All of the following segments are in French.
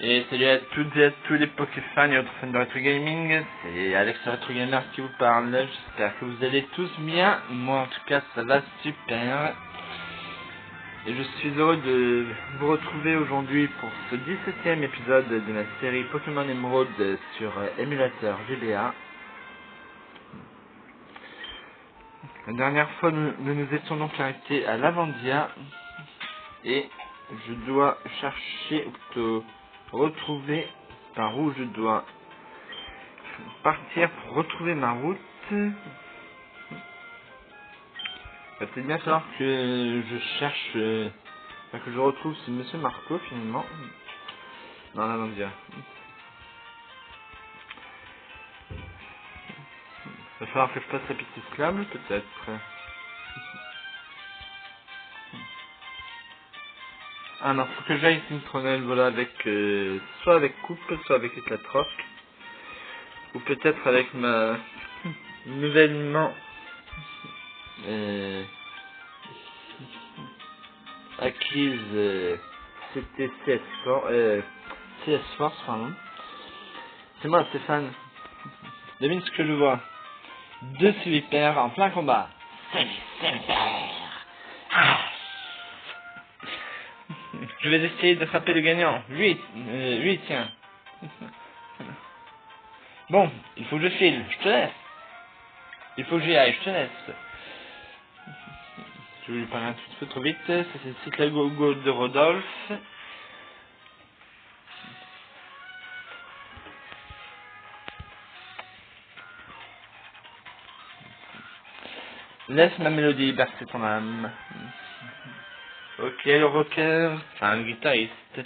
Et salut à toutes et à tous les Pokéfans et autres fans de Retro Gaming, c'est Alex le Retro Gamer qui vous parle, j'espère que vous allez tous bien, moi en tout cas ça va super. Et je suis heureux de vous retrouver aujourd'hui pour ce 17e épisode de la série Pokémon Emerald sur émulateur GBA. La dernière fois nous nous étions donc arrêtés à Lavandia et je dois chercher, ou plutôt retrouver par où je dois partir pour retrouver ma route. Il va peut-être bien falloir que je cherche, que je retrouve ce monsieur Marco finalement. Non, Lavandia. Il va falloir que je passe la piste cyclable peut-être. Ah non, faut que j'aille Syntronel, voilà, avec soit avec coupe, soit avec éclatroc, ou peut-être avec ma nouvellement acquise CTCS Force, CS Force, pardon. C'est moi Stéphane. Devine ce que je vois. Deux Sivipères en plein combat. Je vais essayer de frapper le gagnant. Lui, tiens. Bon, il faut que je file. Je te laisse. Il faut que j'y aille. Je te laisse. Je vais lui parler un petit peu trop vite. C'est le cycle Go de Rodolphe. Laisse ma mélodie bercer ton âme. Ok, le rocker. Enfin, le guitariste.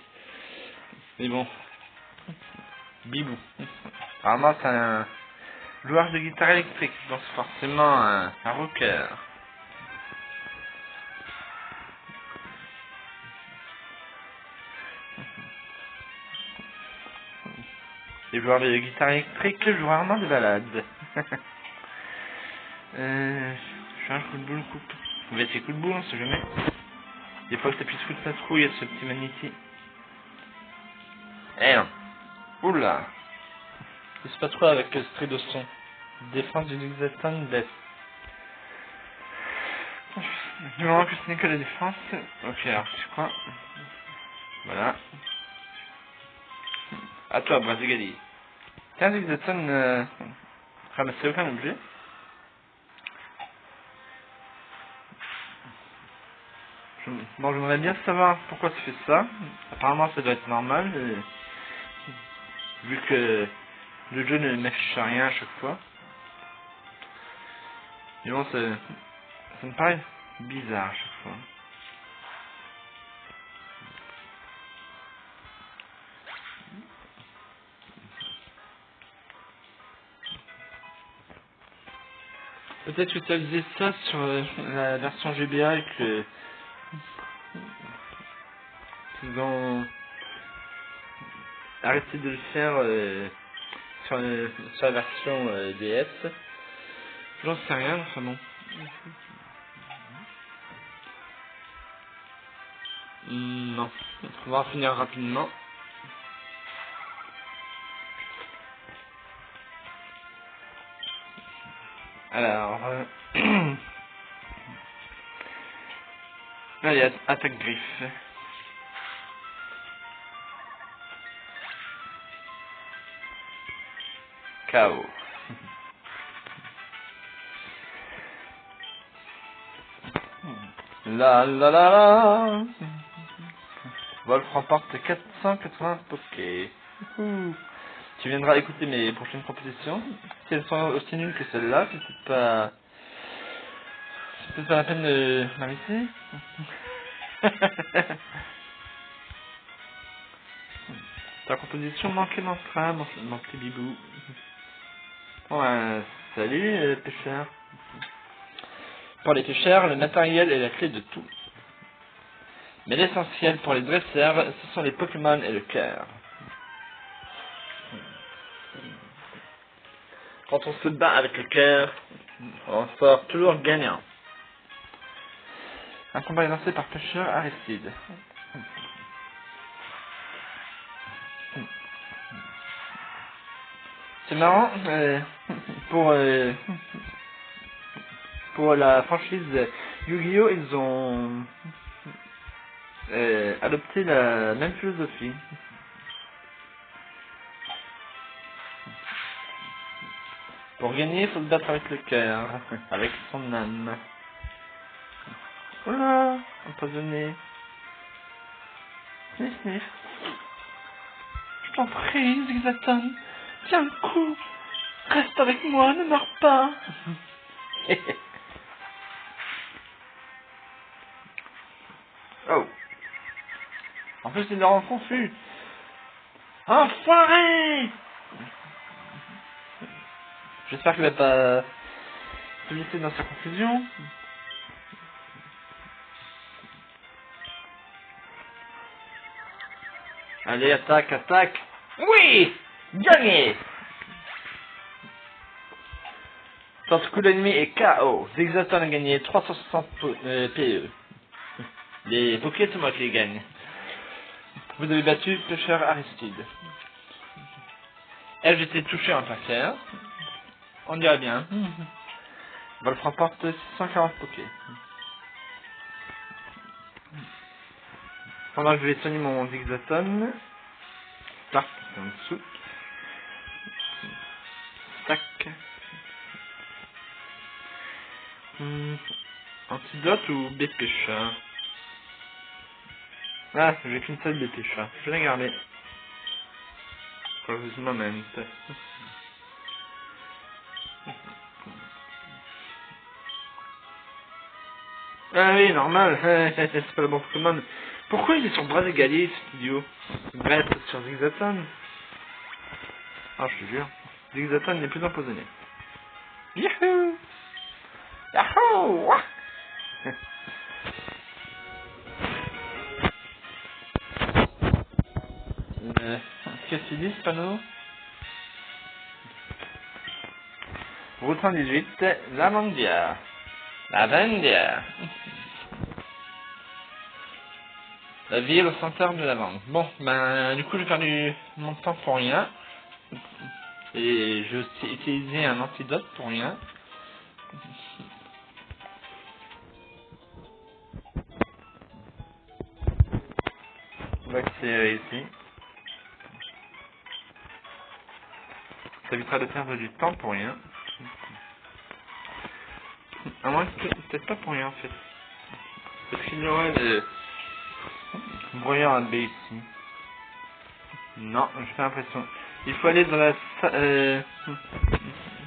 Mais bon. Bibou. Apparemment, c'est un joueur de guitare électrique. Donc, c'est forcément un rocker. Les joueurs de guitare électrique jouent rarement de balade. Je fais un coup de boule, coupe. On va essayer coup de boule, on sait jamais. Des fois que t'appuies sur ta trouille, il y a ce petit Magnéti. Eh non. Oula. Il se passe quoi avec ce trait de son? Défense du Luxaston baisse. Du moment que ce n'est que la défense. Ok, alors c'est quoi? Voilà. À toi, Brazigali. Tiens, Luxaston ramassez aucun objet. Bon, j'aimerais bien savoir pourquoi ça fait ça. Apparemment, ça doit être normal, vu que le jeu ne m'affiche rien à chaque fois. Mais bon, ça me paraît bizarre à chaque fois. Peut-être que ça faisait ça sur la version GBA et que ils ont arrêté de le faire sur la version DS. J'en sais rien, enfin bon. Non, on va en finir rapidement. Alors, là il y a attaque griffe. KO. La la la la. Wolf remporte 480 Poké. Tu viendras écouter mes prochaines propositions. Si elles sont aussi nulles que celle-là, c'est peut-être pas la peine de m'arrêter. Ta proposition manquait d'entrain, mon petit bibou. Ouais, salut pêcheur. Pour les pêcheurs, le matériel est la clé de tout. Mais l'essentiel pour les dresseurs, ce sont les Pokémon et le cœur. Quand on se bat avec le cœur, on sort toujours gagnant. Un combat est lancé par pêcheur Aristide. C'est marrant, pour, pour la franchise Yu-Gi-Oh! Ils ont adopté la même philosophie. Pour gagner, il faut se battre avec le cœur, avec son âme. Oula, empoisonné. Sniff, sniff. Je t'en prie, Zigzaton. Tiens le coup. Reste avec moi, ne meurs pas. Oh. En plus, il me rend confus. Enfoiré. J'espère qu'il va pas se laisser dans sa confusion. Allez, attaque, attaque. Oui. Gagné. Notre coup d'ennemi est KO. Zigzaton a gagné 360 PE. Les Poké, c'est moi qui les gagne. Vous avez battu Pêcheur Aristide. Elle, j'étais touché en clair. On dirait bien. Wolf remporte 640 Poké. Pendant que je vais soigner mon Zigzaton. Tac, en dessous. Tac. Antidote ou Bépécha? Ah, j'ai qu'une seule Bépécha. Je vais la garder. Pour ce moment. Ah oui, normal. C'est pas le bon Pokémon. Pourquoi il est sur bras égalier, cet idiot? Bref, sur Zigzaton. Ah, je te jure. Zigzaton n'est plus empoisonné. Yahoo! Yahoo! Qu'est-ce qu'il dit ce panneau? Route 118, Lavandia. Lavandia. La ville au centre de la vente. Bon, ben, du coup, j'ai perdu mon temps pour rien. Et j'ai aussi utilisé un antidote pour rien. On va accélérer ici. Ça évitera de perdre du temps pour rien. À moins que peut-être pas pour rien en fait. Parce qu'il y aurait des brouillard à B ici. Non, j'ai pas l'impression. Il faut aller dans la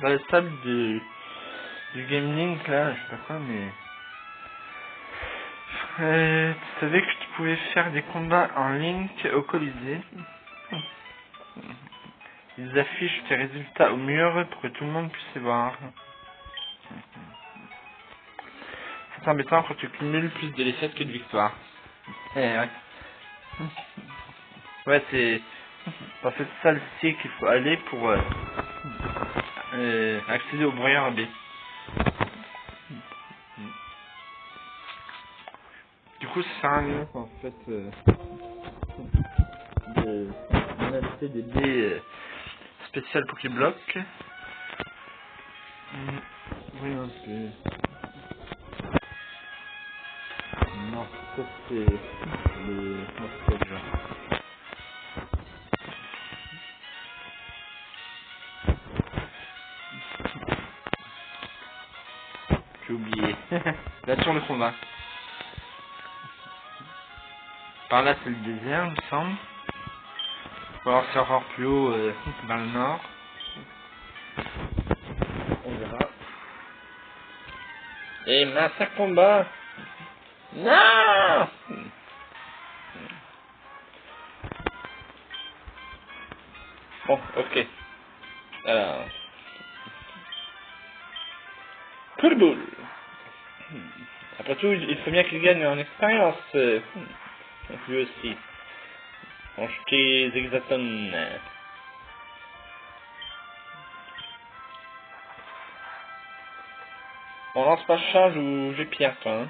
dans la salle du Game Link là, je sais pas quoi, mais tu savais que tu pouvais faire des combats en Link au Colisée. Ils affichent tes résultats au mur pour que tout le monde puisse les voir. C'est embêtant quand tu cumules plus de défaites que de victoires. Ouais. Ouais, c'est dans cette salle-ci qu'il faut aller pour accéder au brouillard B. Du coup, ça sert à rien en fait d'acheter des dés spéciales Pokéblock. Oui, un peu. Non, ça c'est le... Comment ça s'appelle déjà? J'ai oublié. Là sur le combat. Par là c'est le désert, il me semble. Ou alors c'est encore plus haut dans le nord. On verra. Et massacre combat. Non. Bon, ok. Alors. Coup de boule. Après tout, il faut bien qu'il gagne en expérience. Lui aussi. On jetait Zigzaton. On lance pas charge ou j'ai pierre, toi. Hein.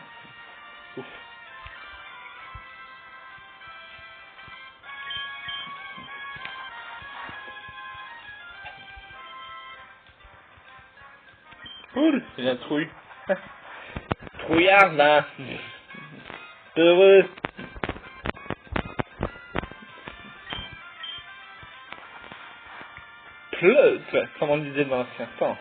Ouf. Ouh, c'est la trouille. Trouillard là. Heureux. Pleut, comme on disait dans l'ancien temps.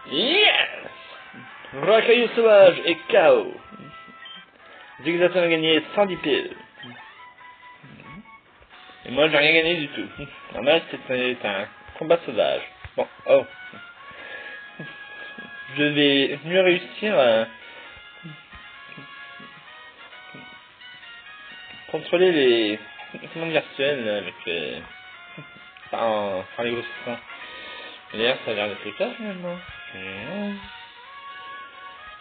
Yes! Racaillou sauvage et KO. Zigzaton a gagné 110 piles. Et moi j'ai rien gagné du tout. Normal c'est un combat sauvage. Bon, oh. Je vais mieux réussir à contrôler les mondes virtuels avec sans les grosses seins. D'ailleurs ça a l'air d'être le cas finalement.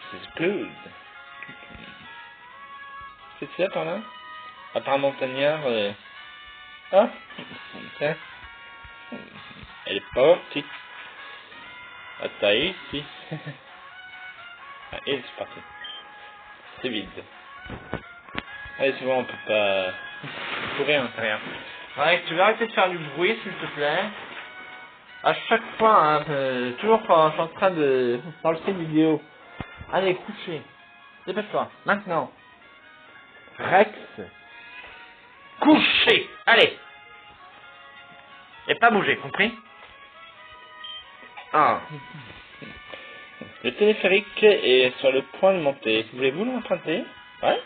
C'est good. Qu'est-ce qu'il y a par là? À part un montagnard. Ah, tiens. Elle est pas petite. Attends, ici. Ah, et c'est parti. C'est vide. Allez, c'est bon, on peut pas courir à l'intérieur. Ouais, tu vas arrêter de faire du bruit, s'il te plaît. À chaque fois, hein, toujours quand je suis en train de lancer une vidéo. Allez, coucher. Dépêche-toi, maintenant. Rex. Coucher. Allez. Et pas bouger, compris? Ah. Le téléphérique est sur le point de monter. Voulez-vous l'emprunter? Ouais.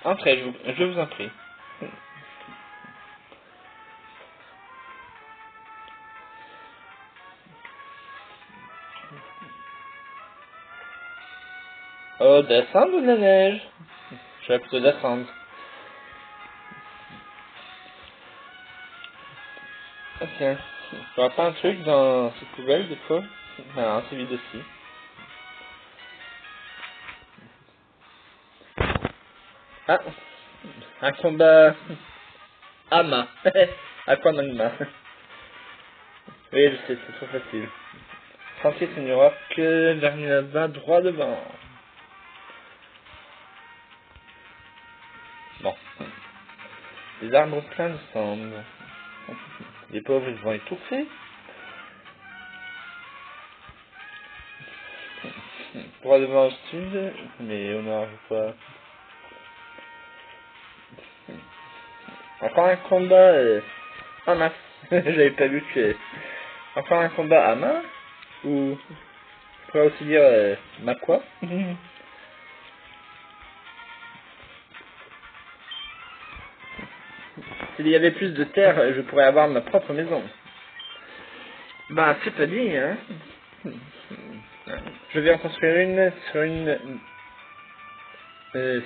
Entrez, je vous en prie. Oh, descendre ou de la neige? Je vais plutôt descendre. Ah tiens, tu vois pas un truc dans cette poubelle des fois? Non, c'est vide aussi. Ah, un combat Ama. Aquamagma. Oui, je sais, c'est trop facile. Tranquille, c'est une Europe que vers là-bas, droit devant. Bon. Les arbres pleins de cendres. Les pauvres, ils vont étouffer. Droit devant au sud, mais au nord, je crois. Encore un combat en masse. J'avais pas vu que... Encore un combat à main. Ou... Je pourrais aussi dire ma quoi. S'il y avait plus de terre, je pourrais avoir ma propre maison. Bah, c'est pas dit, hein. Je vais en construire une sur une...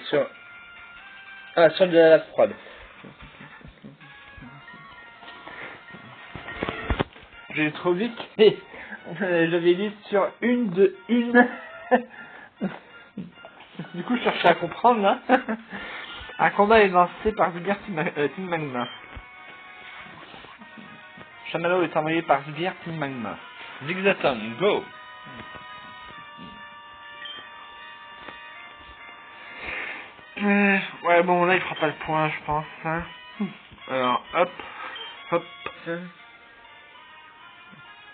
sur... Ah, sur de la lave froide. J'ai trop vite et j'avais dit sur une de une. Du coup, je cherchais à comprendre là. Un combat est lancé par Vulgaire Team Magma. Chamallow est envoyé par Vulgaire Team Magma. Zigzaton, go! Ouais, bon, là il fera pas le point, je pense. Hein. Alors, hop, hop.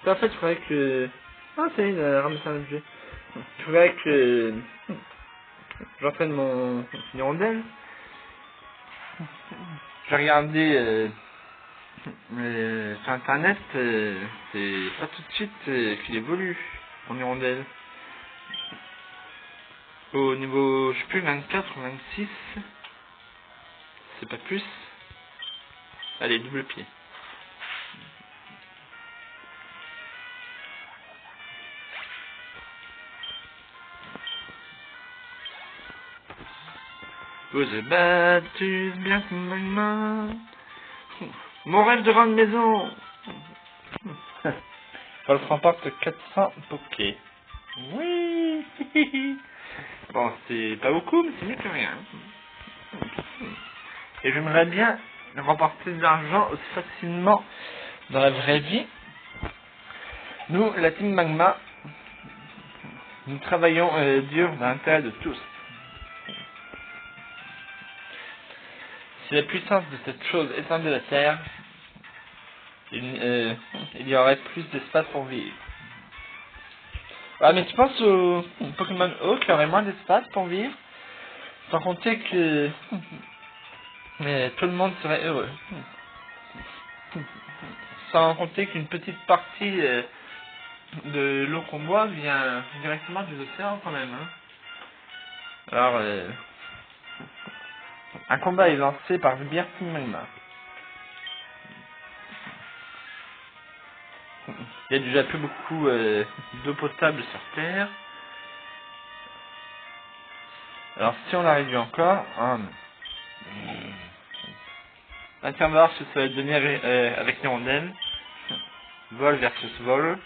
En fait, je croyais que... Ah, c'est une ramasse un objet. Je croyais que... J'entraîne mon hirondelle. J'ai regardé sur internet, c'est pas tout de suite qu'il évolue mon hirondelle. Au niveau, je sais plus, 24 ou 26. C'est pas plus. Allez, double pied. Vous êtes battus bien comme magma. Mon rêve de grande maison. Wolf remporte 400 pokés. Oui. Bon, c'est pas beaucoup, mais c'est mieux que rien. Et j'aimerais bien remporter de l'argent aussi facilement dans la vraie vie. Nous, la team Magma, nous travaillons dur dans l'intérêt de tous. Si la puissance de cette chose éteindrait la Terre, il y aurait plus d'espace pour vivre. Ah, mais tu penses au Pokémon O qui aurait moins d'espace pour vivre, sans compter que tout le monde serait heureux. Sans compter qu'une petite partie de l'eau qu'on boit vient directement des océans quand même. Hein. Alors, un combat est lancé par Beer Team Magma. Il y a déjà plus beaucoup d'eau potable sur Terre. Alors si on la réduit encore, un tiens, on va voir ce que ça va donner avec Hirondelle. Vol versus vol.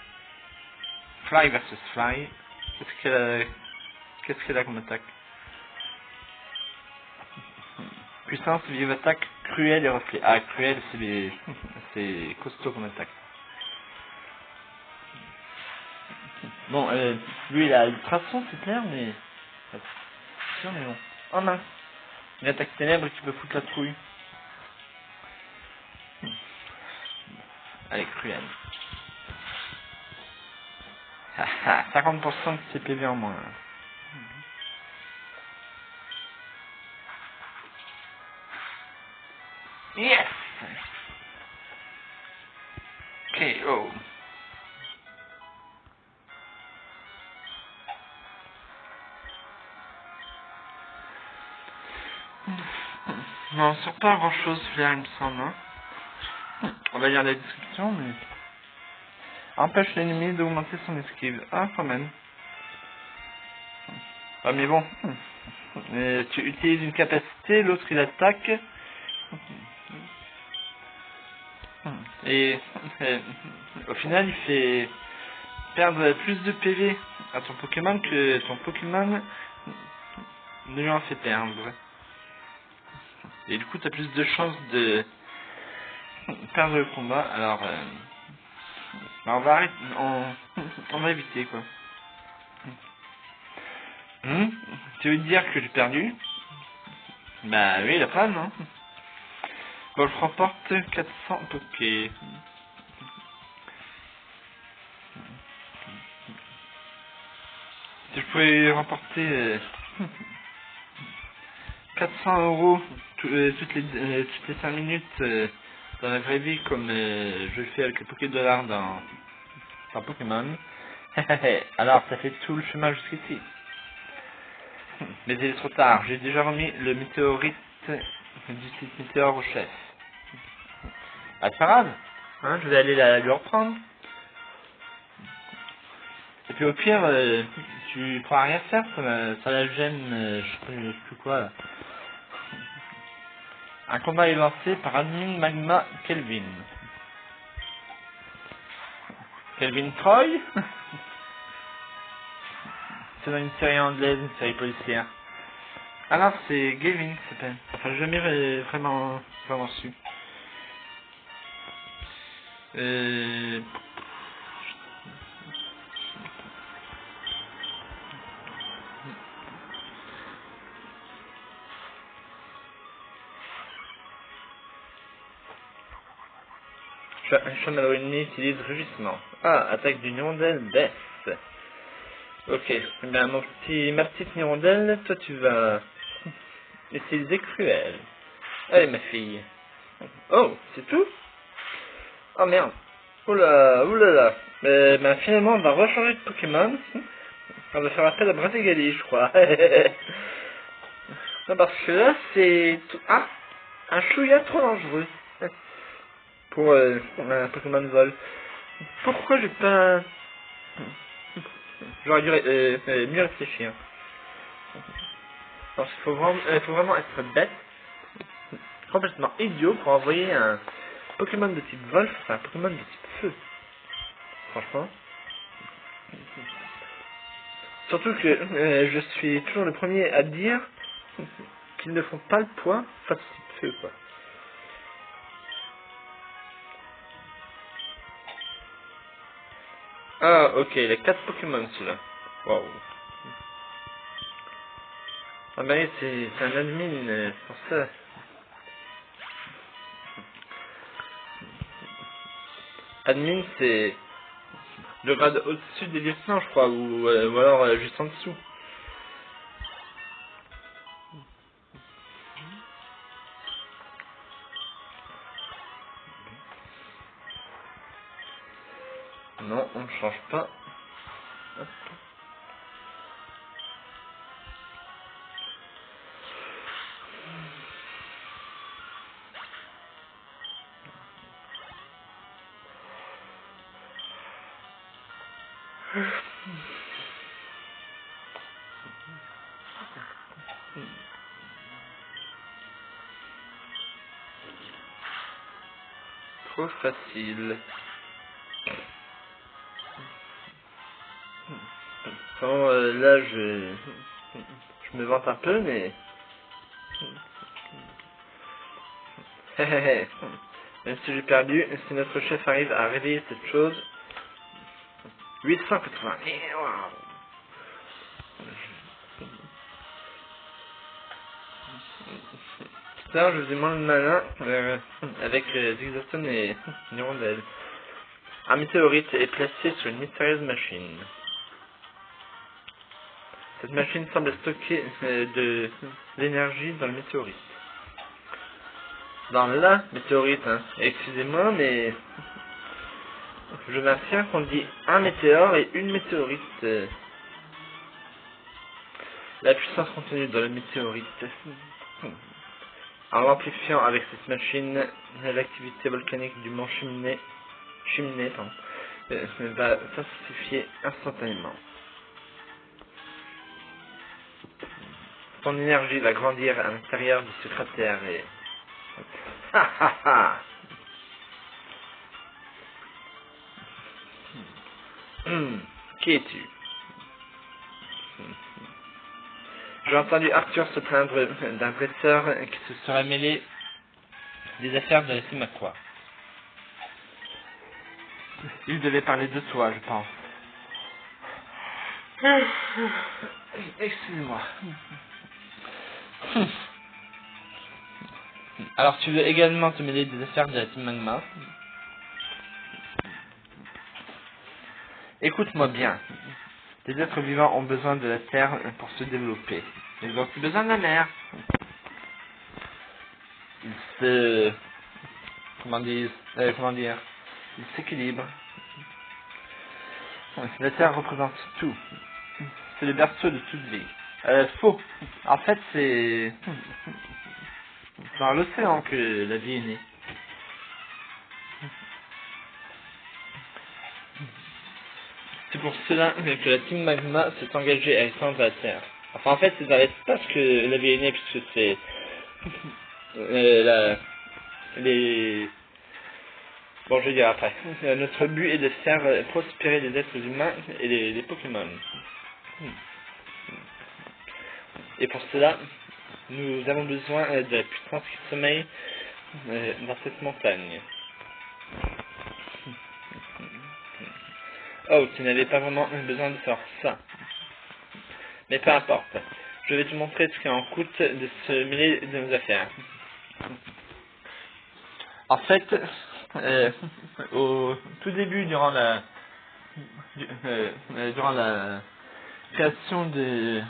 Fly versus fly. Qu'est-ce qu'elle a comme attaque? Puissance, vive attaque, cruelle et reflet. Ah, cruelle, c'est costaud comme attaque. Bon, lui il a ultrason, c'est clair, mais... Attention, mais bon. Oh mince. Une attaque ténèbres qui peut foutre la trouille. Allez, cruelle. 50% de CPV en moins. Yes! KO. Non, on sort pas grand chose là, il me semble. Hein. On va lire la description, mais... Empêche l'ennemi d'augmenter son esquive. Ah, quand même. Ah, mais bon. Tu utilises une capacité, l'autre il attaque. Et au final, il fait perdre plus de PV à ton Pokémon que ton Pokémon ne lui en fait perdre. Et du coup, tu as plus de chances de perdre le combat. Alors, on va arrêter, on va éviter quoi. Tu veux dire que j'ai perdu? Bah oui, la panne, hein. Bon, je remporte 400 Poké. Si je pouvais remporter 400 € toutes les 5 minutes dans la vraie vie, comme je le fais avec le Poké-Dollar dans Pokémon, alors ça fait tout le chemin jusqu'ici. Mais il est trop tard, j'ai déjà remis le météorite du site météore au chef. Ah, c'est pas grave, hein, je vais aller lui reprendre. Et puis au pire, tu pourras rien faire, ça la gêne, je sais plus quoi là. Un combat est lancé par Admin Magma Kelvin. Kelvin Troy. C'est dans une série anglaise, une série policière. Alors c'est Gavin qui s'appelle. Enfin, j'ai jamais vraiment su. Sean Ennemi utilise rugissement. Ah, attaque d'une hirondelle, baisse. Ok, ben ma petite hirondelle, toi tu vas utiliser cruel. Allez ma fille. Oh, c'est tout? Oh merde. Oula, oulala. Ben finalement on va rechanger de Pokémon. On va faire appel à Bratégali, je crois. Non, parce que là c'est... Ah, un chouïa trop dangereux. Pour un Pokémon vol. Pourquoi j'ai pas... J'aurais dû mieux réfléchir. Parce qu'il faut vraiment être bête, complètement idiot pour envoyer un Pokémon de type vol face à un Pokémon de type feu. Franchement. Surtout que je suis toujours le premier à dire qu'ils ne font pas le poids face au type feu, quoi. Ah, ok, il y a 4 Pokémon celui-là. Waouh. Ah bah oui, c'est un admin, pour ça. Admin, c'est le grade au-dessus des lieutenants, je crois, ou alors juste en dessous. Non, on ne change pas. Hop. Trop facile. Bon, là, je me vante un peu, mais... Même si j'ai perdu, si notre chef arrive à réveiller cette chose... 880. Tout à l'heure, je vous ai moins le malin avec Zigzaton et Hirondelle. Un météorite est placé sur une mystérieuse machine. Cette machine semble stocker de l'énergie dans le météorite. Dans la météorite, hein. Excusez-moi, mais je m'affirme qu'on dit un météore et une météorite. La puissance contenue dans le météorite. En l'amplifiant avec cette machine, l'activité volcanique du mont Chimney va s'intensifier instantanément. Son énergie va grandir à l'intérieur de ce cratère et... Ha ha ha! Qui es-tu? J'ai entendu Arthur se plaindre d'un dresseur qui se serait mêlé des affaires de la Simaqua. Il devait parler de toi, je pense. Excusez-moi. Alors tu veux également te mêler des affaires de la Team Magma? Écoute-moi bien. Les êtres vivants ont besoin de la terre pour se développer. Ils ont aussi besoin de la mer. Ils se... Comment dire? Ils s'équilibrent. La terre représente tout. C'est le berceau de toute vie. Faux. En fait, c'est dans l'océan que la vie est née. C'est pour cela que la Team Magma s'est engagée à étendre la Terre. Enfin, en fait, c'est dans l'espace que la vie est née, puisque c'est Bon, je vais dire après. Notre but est de faire prospérer les êtres humains et les Pokémon. Et pour cela, nous avons besoin de la puissance qui sommeille dans cette montagne. Oh, tu n'avais pas vraiment besoin de faire ça. Mais peu importe. Je vais te montrer ce qu'il en coûte de se mêler de nos affaires. En fait, au tout début, durant la création de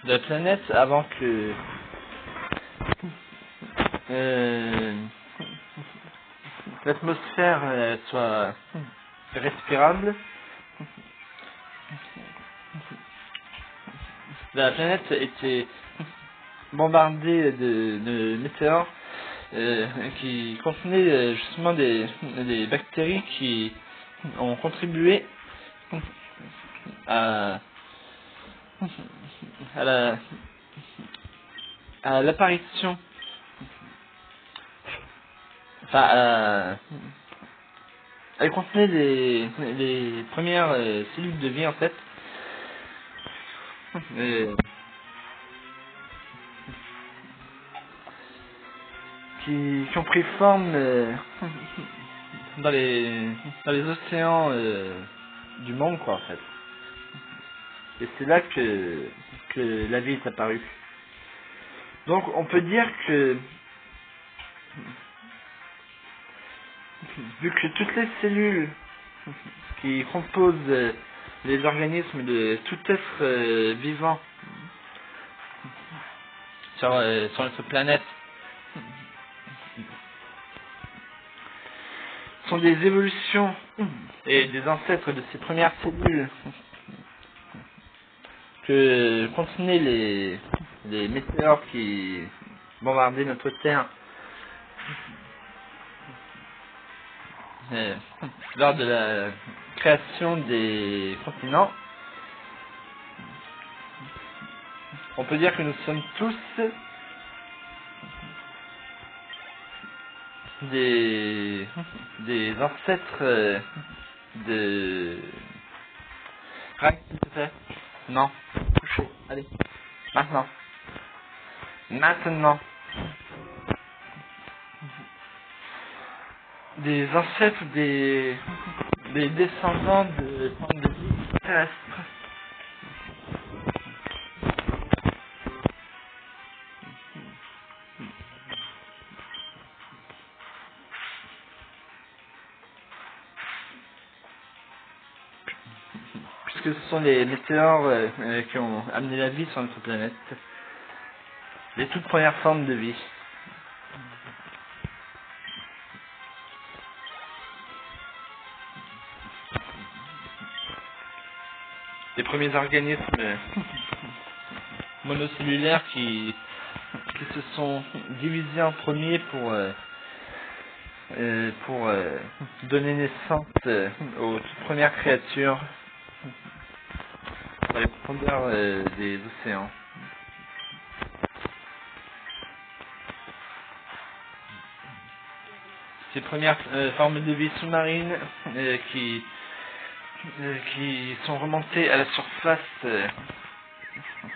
la planète, avant que l'atmosphère soit respirable, la planète était bombardée de météores qui contenaient justement des bactéries qui ont contribué à l'apparition, enfin elle contenait les premières cellules de vie en fait, qui ont pris forme dans les océans du monde quoi en fait. Et c'est là que la vie est apparue. Donc on peut dire que vu que toutes les cellules qui composent les organismes de tout être vivant sur notre planète sont des évolutions et des ancêtres de ces premières cellules que contenaient les météores qui bombardaient notre Terre lors de la création des continents. On peut dire que nous sommes tous des ancêtres de... Rack, s'il te plaît. Non. Couché. Allez. Maintenant. Maintenant. Des ancêtres des descendants de formes de vie terrestres. Puisque ce sont les météores qui ont amené la vie sur notre planète. Les toutes premières formes de vie. Les premiers organismes monocellulaires qui se sont divisés en premiers pour donner naissance aux toutes premières créatures dans les profondeurs des océans. Ces premières formes de vie sous-marines qui sont remontées à la surface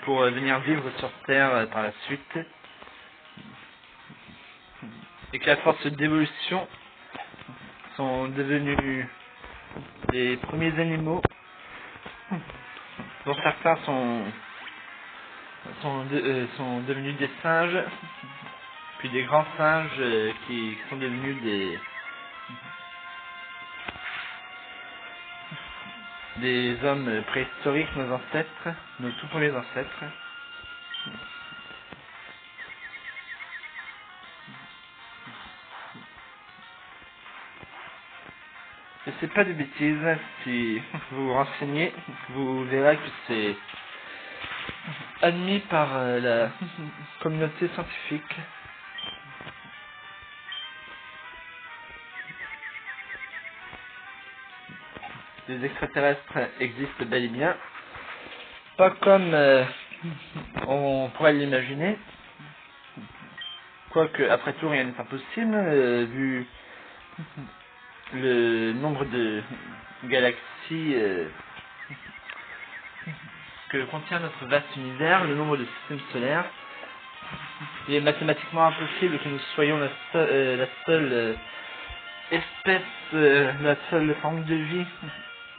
pour venir vivre sur Terre par la suite, et qui à force d'évolution sont devenus les premiers animaux, dont certains sont devenus des singes, puis des grands singes qui sont devenus des hommes préhistoriques, nos ancêtres, nos tout premiers ancêtres. Et c'est pas de bêtises, si vous vous renseignez, vous verrez que c'est admis par la communauté scientifique. Les extraterrestres existent bel et bien, pas comme on pourrait l'imaginer, quoique après tout rien n'est impossible, vu le nombre de galaxies que contient notre vaste univers, le nombre de systèmes solaires. Il est mathématiquement impossible que nous soyons la seule espèce, la seule forme de vie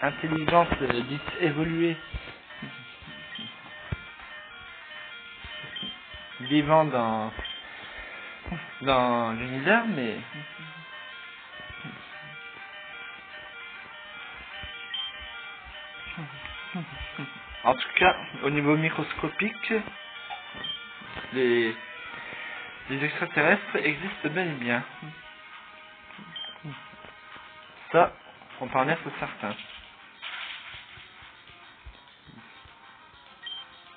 intelligente, dite évoluée, vivant dans l'univers, mais en tout cas, au niveau microscopique, les extraterrestres existent bel et bien. Ça, on peut en être certain.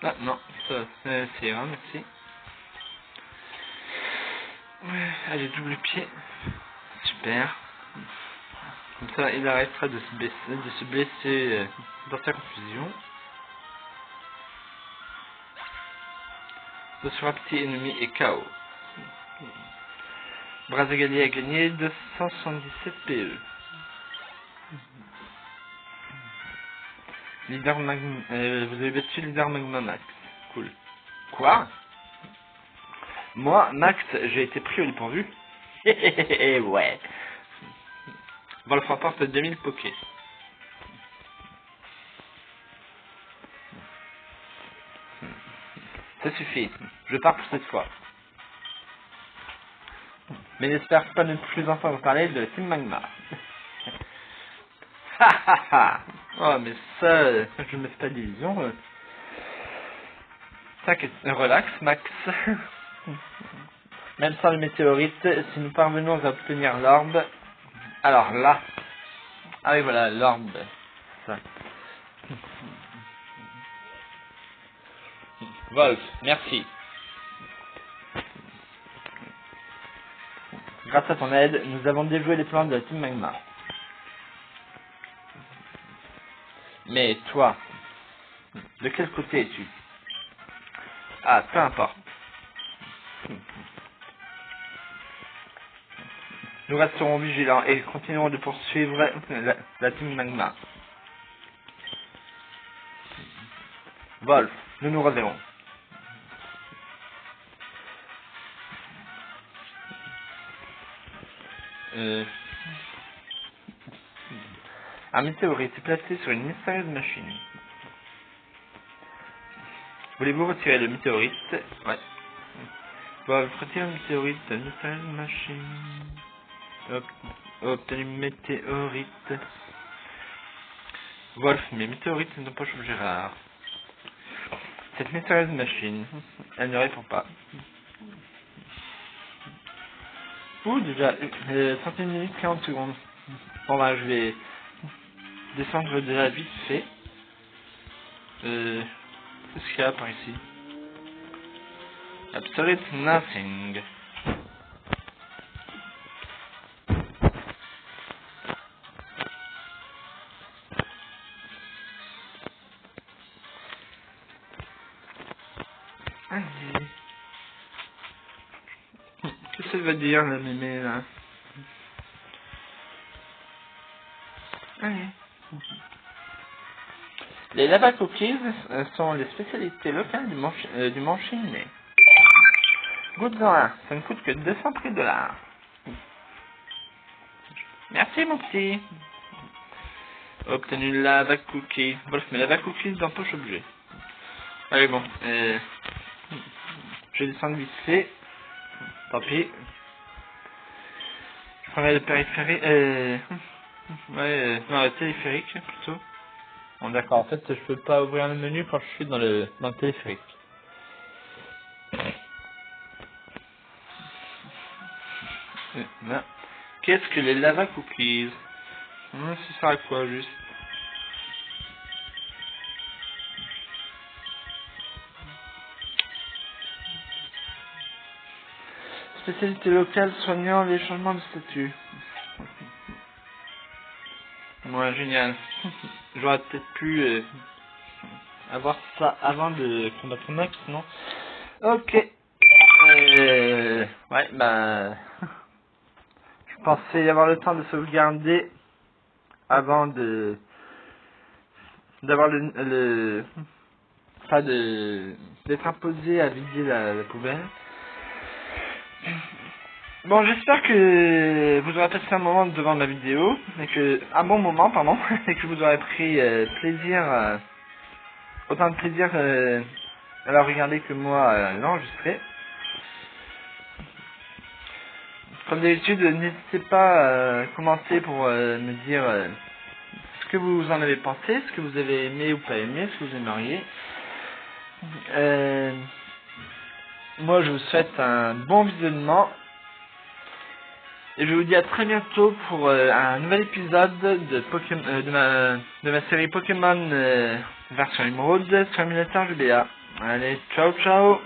Ah non, ça c'est un, merci. Ouais, allez, double pied. Super. Comme ça, il arrêtera de se blesser dans sa confusion. Notre petit ennemi est KO. Brazagali a gagné 277 PE. Leader vous avez battu Leader Magma Max. Cool. Quoi? Moi, Max, j'ai été pris au dépourvu. Ouais. Wolf rapporte 2000 pokés. Ça suffit. Je pars pour cette fois. Mais j'espère pas ne plus entendre parler de Team Magma. Ha ha ha. Oh mais ça, je me fais pas d'illusions. T'inquiète, relax Max. Même sans le météorite, si nous parvenons à obtenir l'orbe, alors là, ah oui voilà, l'orbe, ça. Wolf, merci. Grâce à ton aide, nous avons déjoué les plans de la Team Magma. Mais toi, de quel côté es-tu? Ah, peu importe. Nous resterons vigilants et continuerons de poursuivre la Team Magma. Wolf, nous nous reverrons. Un météorite est placé sur une mystérieuse machine. Voulez-vous retirer le météorite? Ouais. Wolf, retire le météorite de la mystérieuse machine. Obtenu météorite. Wolf, mes météorites ne sont pas objet rare. Cette mystérieuse machine, elle ne répond pas. Ouh, déjà, 31 minutes 40 secondes. Bon bah, je vais descendre déjà vite fait. Qu'est-ce qu'il y a par ici? Absolute nothing. Allez. Qu'est-ce que ça veut dire la mémé là? Allez. Les lava cookies sont les spécialités locales du Mont Chimney. Goûte-en un, ça ne coûte que 203 $. Merci mon petit. Obtenu lava cookie. Wolf, mais lava cookies dans poche objet. Allez bon, je vais descendre vite fait. Tant pis. Je prendrai le périphérique. Non, le téléphérique plutôt. Bon d'accord, en fait je peux pas ouvrir le menu quand je suis dans le téléphérique. Qu'est-ce que les lava cookies? C'est ça à quoi juste? Spécialité locale soignant les changements de statut. Ouais, génial. J'aurais peut-être pu avoir ça avant de combattre Max, non? Ok. Ouais, bah... Je pensais y avoir le temps de sauvegarder avant d'avoir pas d'être imposé à vider la poubelle. Bon, j'espère que vous aurez passé un moment devant ma vidéo, un bon moment, pardon, et que vous aurez pris plaisir, autant de plaisir à la regarder que moi à l'enregistrer. Comme d'habitude, n'hésitez pas à commenter pour me dire ce que vous en avez pensé, ce que vous avez aimé ou pas aimé, ce que vous aimeriez. Moi, je vous souhaite un bon visionnement. Et je vous dis à très bientôt pour un nouvel épisode de ma série Pokémon version émeraude sur l'émulateur GBA. Allez, ciao ciao.